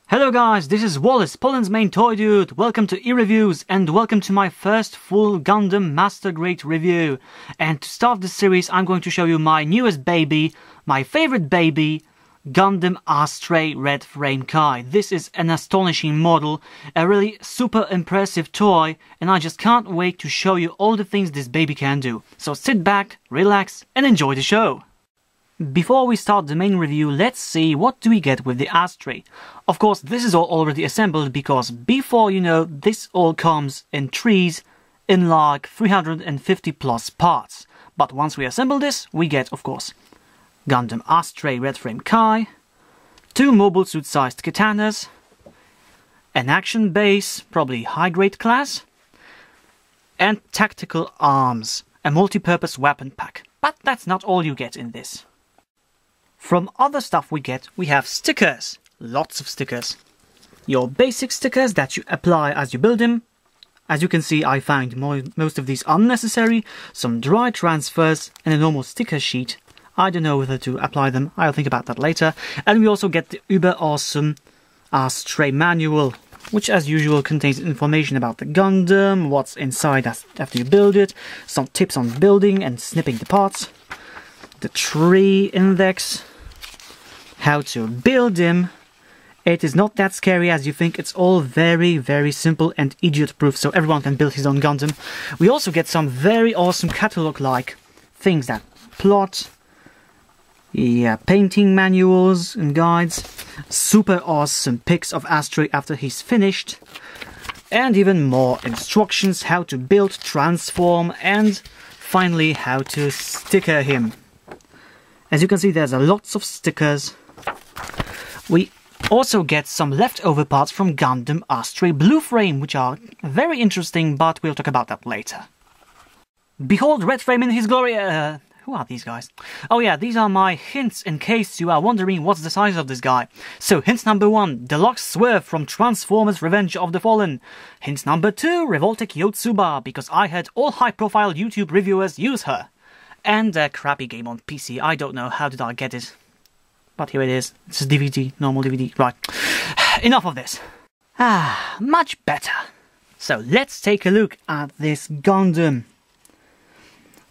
Hello guys, this is Wallace, Poland's main toy dude. Welcome to E-Reviews and welcome to my first full Gundam Master Grade review. And to start this series, I'm going to show you my newest baby, my favorite baby, Gundam Astray Red Frame Kai. This is an astonishing model, a really super impressive toy, and I just can't wait to show you all the things this baby can do. So sit back, relax, and enjoy the show. Before we start the main review, let's see what do we get with the Astray. Of course, this is all already assembled because before you know, this all comes in trees in like 350 plus parts. But once we assemble this, we get, of course, Gundam Astray Red Frame Kai, 2 mobile suit sized katanas, an action base, probably high grade class, and tactical arms, a multi-purpose weapon pack. But that's not all you get in this. From other stuff we have stickers, lots of stickers. Your basic stickers that you apply as you build them. As you can see, I found most of these unnecessary, some dry transfers and a normal sticker sheet. I don't know whether to apply them, I'll think about that later. And we also get the uber awesome Astray manual, which as usual contains information about the Gundam, what's inside after you build it, some tips on building and snipping the parts, the tree index, how to build them. It is not that scary as you think, it's all very, very simple and idiot-proof, so everyone can build his own Gundam. We also get some very awesome catalog-like things that plot, painting manuals and guides, super awesome pics of Astray after he's finished, and even more instructions how to build, transform, and finally how to sticker him. As you can see, there's lots of stickers. We also get some leftover parts from Gundam Astray Blue Frame, which are very interesting, but we'll talk about that later. Behold Red Frame in his glory. Who are these guys? Oh yeah, these are my hints in case you are wondering what's the size of this guy. So hint number 1, Deluxe Swerve from Transformers Revenge of the Fallen. Hint number 2, Revoltech Yotsuba, because I had all high-profile YouTube reviewers use her. And a crappy game on PC, I don't know how did I get it. But here it is, it's a DVD, normal DVD, right. Enough of this. Much better. So let's take a look at this Gundam.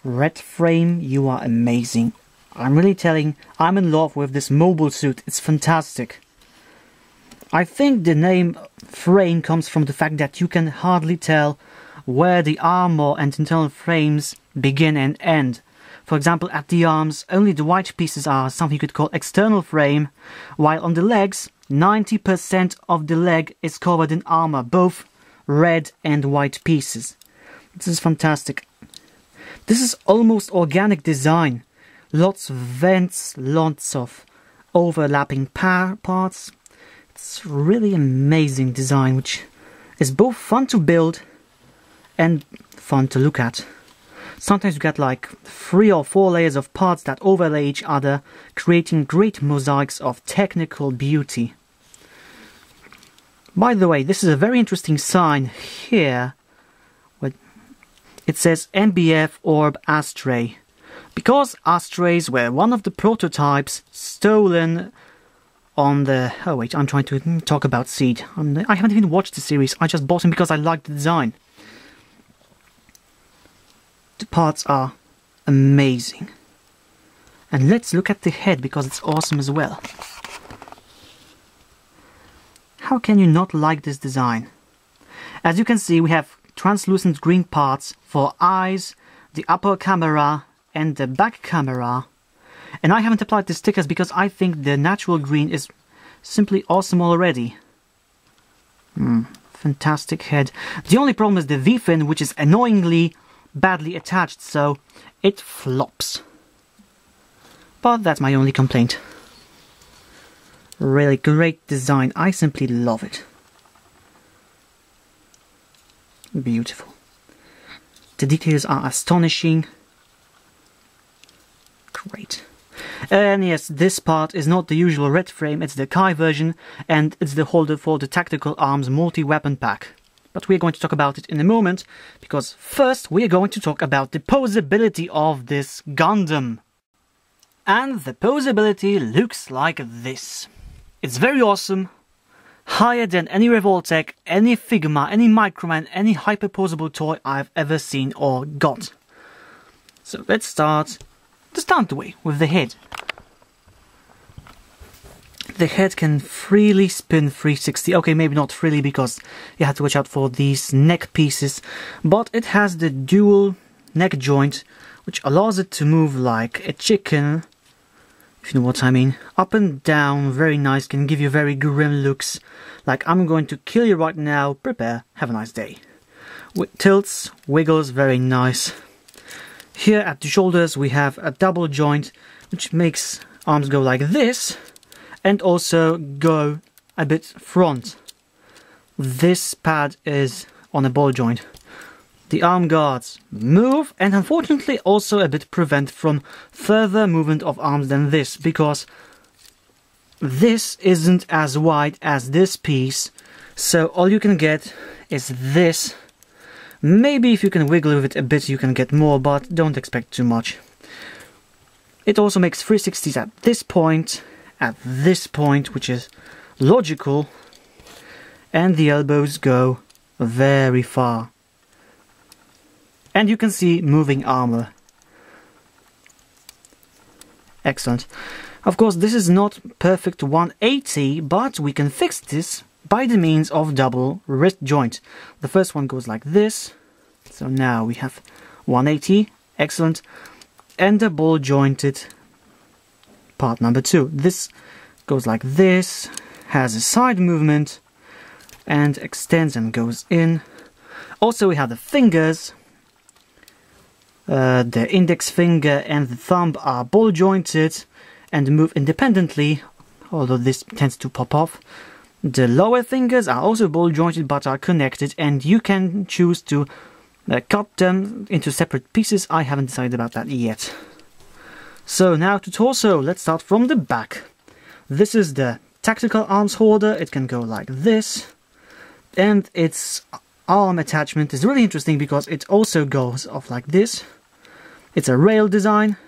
Red Frame, you are amazing. I'm really I'm in love with this mobile suit, it's fantastic. I think the name frame comes from the fact that you can hardly tell where the armor and internal frames begin and end. For example, at the arms, only the white pieces are something you could call external frame, while on the legs, 90% of the leg is covered in armor, both red and white pieces. This is fantastic. This is almost organic design. Lots of vents, lots of overlapping parts. It's really amazing design, which is both fun to build and fun to look at. Sometimes you get like 3 or 4 layers of parts that overlay each other, creating great mosaics of technical beauty. By the way, this is a very interesting sign here. It says MBF Orb Astray, because Astrays were one of the prototypes stolen on the... Oh wait, I'm trying to talk about Seed. I haven't even watched the series, I just bought him because I liked the design. The parts are amazing. And let's look at the head because it's awesome as well. How can you not like this design? As you can see, we have translucent green parts for eyes, the upper camera and the back camera. And I haven't applied the stickers because I think the natural green is simply awesome already. Fantastic head. The only problem is the V-fin, which is annoyingly badly attached, so it flops. But that's my only complaint. Really great design. I simply love it. Beautiful. The details are astonishing. Great. And yes, this part is not the usual red frame, it's the Kai version, and it's the holder for the Tactical Arms multi-weapon pack. But we're going to talk about it in a moment, because first we're going to talk about the poseability of this Gundam. And the poseability looks like this. It's very awesome, higher than any Revoltech, any Figma, any Microman, any hyper-posable toy I've ever seen or got. So let's start the start way with the head. The head can freely spin 360. Okay, maybe not freely because you have to watch out for these neck pieces, but it has the dual neck joint, which allows it to move like a chicken, if you know what I mean. Up and down, very nice, can give you very grim looks, like I'm going to kill you right now, prepare, have a nice day. Tilts, wiggles, very nice. Here at the shoulders we have a double joint, which makes arms go like this, and also go a bit front. This pad is on a ball joint. The arm guards move, and unfortunately also a bit prevent from further movement of arms than this, because this isn't as wide as this piece, so all you can get is this. Maybe if you can wiggle with it a bit you can get more, but don't expect too much. It also makes 360s at this point, which is logical, and the elbows go very far. And you can see moving armor. Excellent. Of course, this is not perfect 180, but we can fix this by the means of double wrist joint. The first one goes like this, so now we have 180, excellent, and the ball jointed part number 2. This goes like this, has a side movement, and extends and goes in. Also we have the fingers. The index finger and the thumb are ball jointed and move independently, although this tends to pop off. The lower fingers are also ball jointed but are connected, and you can choose to cut them into separate pieces. I haven't decided about that yet. So now to torso, let's start from the back. This is the tactical arms holder. It can go like this, and its arm attachment is really interesting because it also goes off like this. It's a rail design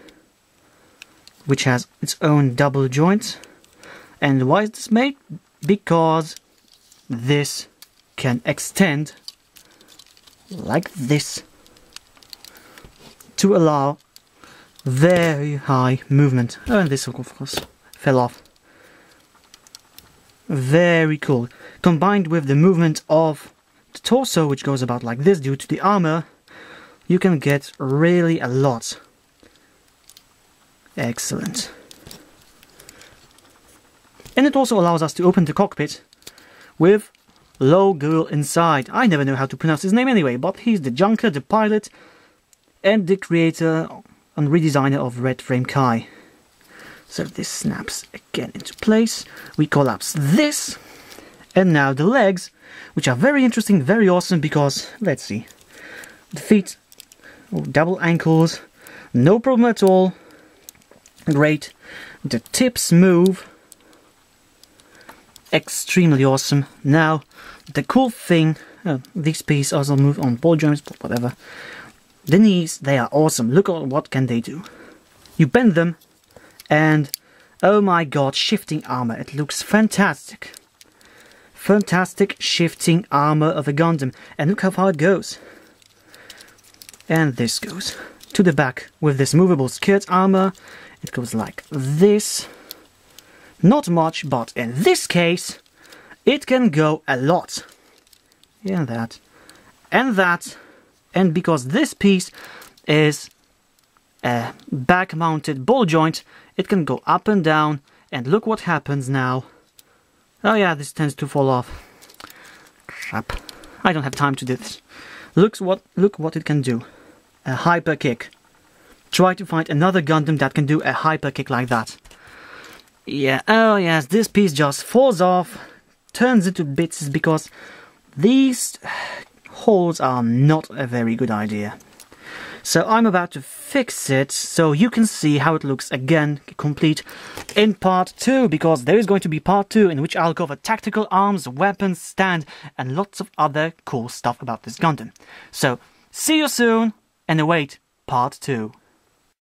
which has its own double joint. And why is this made? Because this can extend like this to allow very high movement. Oh, and this of course fell off. Very cool. Combined with the movement of the torso, which goes about like this due to the armor, you can get really a lot. Excellent. And it also allows us to open the cockpit with Low Girl inside. I never know how to pronounce his name anyway, but he's the junker, the pilot, and the creator and redesigner of Red Frame Kai. So this snaps again into place. We collapse this, and now the legs, which are very interesting, very awesome, because, let's see, the feet, double ankles, no problem at all, great. The tips move, extremely awesome. Now, the cool thing, these pieces also move on ball joints, but whatever. The knees, they are awesome. Look at what can they do. You bend them, and oh my god, shifting armor. It looks fantastic. Fantastic shifting armor of a Gundam. And look how far it goes. And this goes to the back with this movable skirt armor. It goes like this. Not much, but in this case, it can go a lot. And that. And that. And because this piece is a back-mounted ball joint, it can go up and down. And look what happens now. Oh yeah, this tends to fall off. Crap. I don't have time to do this. Look what it can do. A hyper kick. Try to find another Gundam that can do a hyper kick like that. Yeah, oh yes, this piece just falls off, turns into bits, because these holes are not a very good idea. So I'm about to fix it so you can see how it looks again, complete, in part 2, because there is going to be part 2 in which I'll cover tactical arms, weapons, stand, and lots of other cool stuff about this Gundam. So, see you soon, and await part 2.